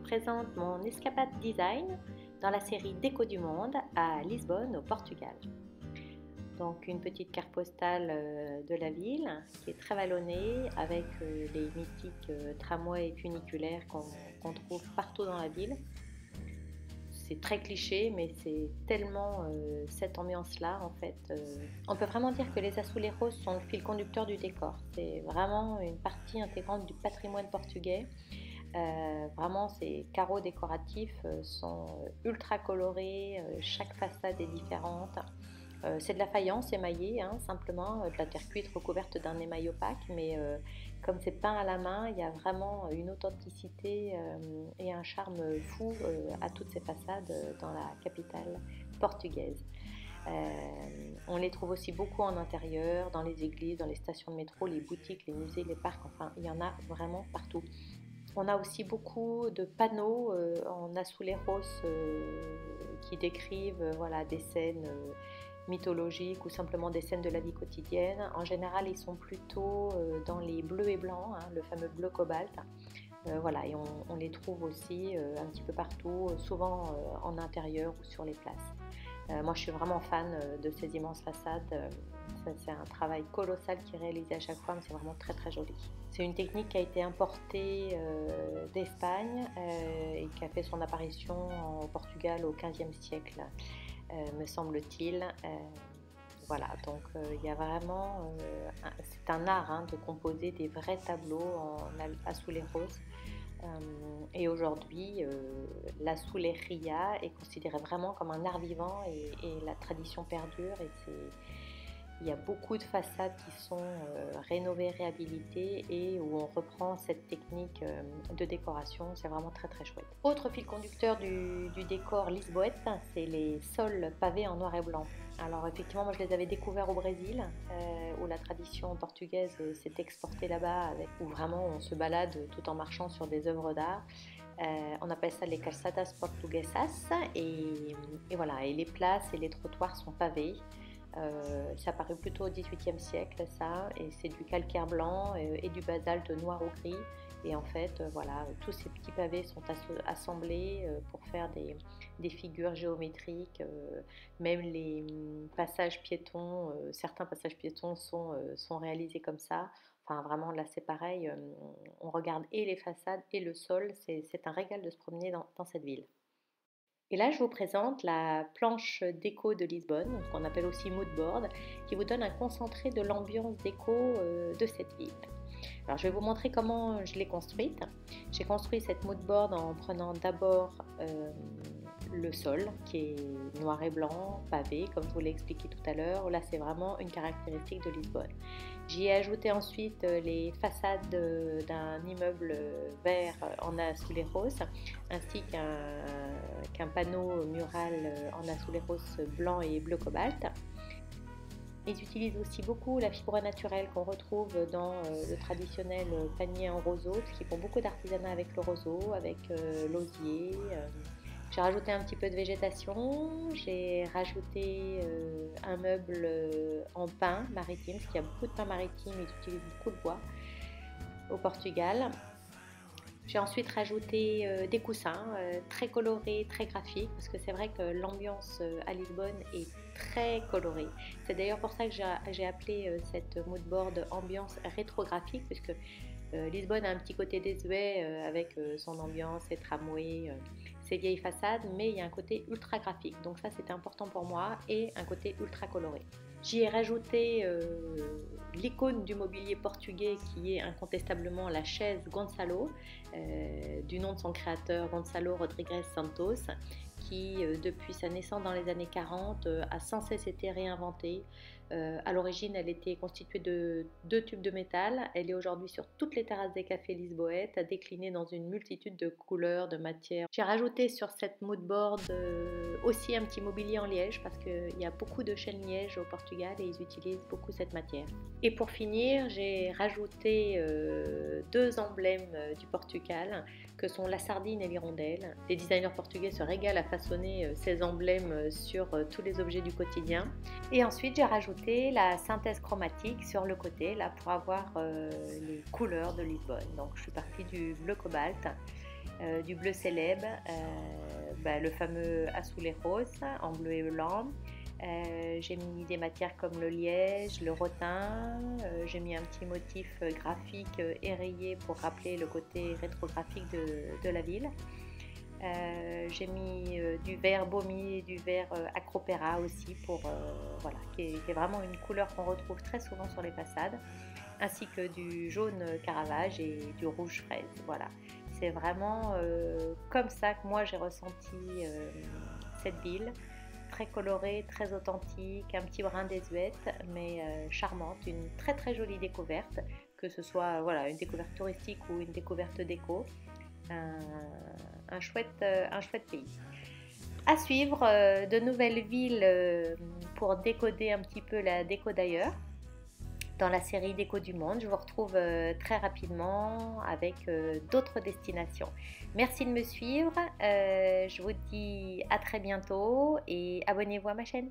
présente mon escapade design dans la série Déco du Monde à Lisbonne, au Portugal. Donc une petite carte postale de la ville qui est très vallonnée avec les mythiques tramways funiculaires qu'on trouve partout dans la ville. C'est très cliché, mais c'est tellement cette ambiance-là en fait. On peut vraiment dire que les azulejos sont le fil conducteur du décor. C'est vraiment une partie intégrante du patrimoine portugais. Vraiment, ces carreaux décoratifs sont ultra colorés, chaque façade est différente. C'est de la faïence émaillée, hein, simplement, de la terre cuite recouverte d'un émail opaque, mais comme c'est peint à la main, il y a vraiment une authenticité et un charme fou à toutes ces façades dans la capitale portugaise. On les trouve aussi beaucoup en intérieur, dans les églises, dans les stations de métro, les boutiques, les musées, les parcs, enfin, il y en a vraiment partout. On a aussi beaucoup de panneaux en azulejos qui décrivent voilà, des scènes mythologiques ou simplement des scènes de la vie quotidienne. En général, ils sont plutôt dans les bleus et blancs, hein, le fameux bleu cobalt. Voilà, et on les trouve aussi un petit peu partout, souvent en intérieur ou sur les places. Moi, je suis vraiment fan de ces immenses façades. C'est un travail colossal qui est réalisé à chaque fois, mais c'est vraiment très très joli. C'est une technique qui a été importée d'Espagne et qui a fait son apparition au Portugal au XVe siècle, me semble-t-il. Voilà, donc il y a vraiment, c'est un art hein, de composer des vrais tableaux en azulejos. Et aujourd'hui, l'azulejería est considérée vraiment comme un art vivant et la tradition perdure. Il y a beaucoup de façades qui sont rénovées, réhabilitées et où on reprend cette technique de décoration. C'est vraiment très très chouette. Autre fil conducteur du décor lisboète, c'est les sols pavés en noir et blanc. Alors effectivement, moi je les avais découverts au Brésil, où la tradition portugaise s'est exportée là-bas, où vraiment on se balade tout en marchant sur des œuvres d'art. On appelle ça les calçadas portuguesas et voilà, et les places et les trottoirs sont pavés. Ça apparu plutôt au XVIIIe siècle, ça, et c'est du calcaire blanc et du basalte noir ou gris. Et en fait, voilà, tous ces petits pavés sont assemblés pour faire des figures géométriques. Même les passages piétons, certains passages piétons sont réalisés comme ça. Enfin, vraiment, là, c'est pareil. On regarde et les façades et le sol. C'est un régal de se promener dans cette ville. Et là, je vous présente la planche déco de Lisbonne, qu'on appelle aussi mood board, qui vous donne un concentré de l'ambiance déco de cette ville. Alors, je vais vous montrer comment je l'ai construite. J'ai construit cette mood board en prenant d'abord le sol, qui est noir et blanc, pavé, comme je vous l'ai expliqué tout à l'heure. Là, c'est vraiment une caractéristique de Lisbonne. J'y ai ajouté ensuite les façades d'un immeuble vert en azulejos, ainsi qu'un panneau mural en azulejos blanc et bleu cobalt. Ils utilisent aussi beaucoup la fibre naturelle qu'on retrouve dans le traditionnel panier en roseau, parce qu'ils font beaucoup d'artisanat avec le roseau, avec l'osier. J'ai rajouté un petit peu de végétation, j'ai rajouté un meuble en pin maritime, parce qu'il y a beaucoup de pin maritime, ils utilisent beaucoup de bois au Portugal. J'ai ensuite rajouté des coussins très colorés, très graphiques, parce que c'est vrai que l'ambiance à Lisbonne est très colorée. C'est d'ailleurs pour ça que j'ai appelé cette mood board ambiance rétrographique, puisque Lisbonne a un petit côté désuet avec son ambiance, ses tramways, ses vieilles façades, mais il y a un côté ultra graphique, donc ça c'était important pour moi, et un côté ultra coloré. J'y ai rajouté l'icône du mobilier portugais qui est incontestablement la chaise Gonçalo, du nom de son créateur Gonçalo Rodrigues Santos, qui depuis sa naissance dans les années 40 a sans cesse été réinventée. À l'origine, elle était constituée de 2 tubes de métal. Elle est aujourd'hui sur toutes les terrasses des cafés lisboètes, déclinée dans une multitude de couleurs, de matières. J'ai rajouté sur cette mood board aussi un petit mobilier en liège parce qu'il y a beaucoup de chêne liège au Portugal et ils utilisent beaucoup cette matière. Et pour finir, j'ai rajouté 2 emblèmes du Portugal que sont la sardine et l'hirondelle. Les designers portugais se régalent à façonner ces emblèmes sur tous les objets du quotidien. Et ensuite, j'ai rajouté la synthèse chromatique sur le côté là pour avoir les couleurs de Lisbonne. Donc, je suis partie du bleu cobalt du bleu célèbre, le fameux Azulejos rose en bleu et blanc. J'ai mis des matières comme le liège, le rotin, j'ai mis un petit motif graphique érayé pour rappeler le côté rétrographique de la ville. J'ai mis du vert baumier et du vert acropéra aussi pour, voilà, qui est vraiment une couleur qu'on retrouve très souvent sur les façades, ainsi que du jaune Caravage et du rouge fraise. Voilà, c'est vraiment comme ça que moi j'ai ressenti cette ville, très colorée, très authentique, un petit brin désuète, mais charmante, une très très jolie découverte, que ce soit voilà, une découverte touristique ou une découverte déco. Un chouette pays. À suivre, de nouvelles villes pour décoder un petit peu la déco d'ailleurs. Dans la série Déco du Monde, je vous retrouve très rapidement avec d'autres destinations. Merci de me suivre, je vous dis à très bientôt et abonnez-vous à ma chaîne.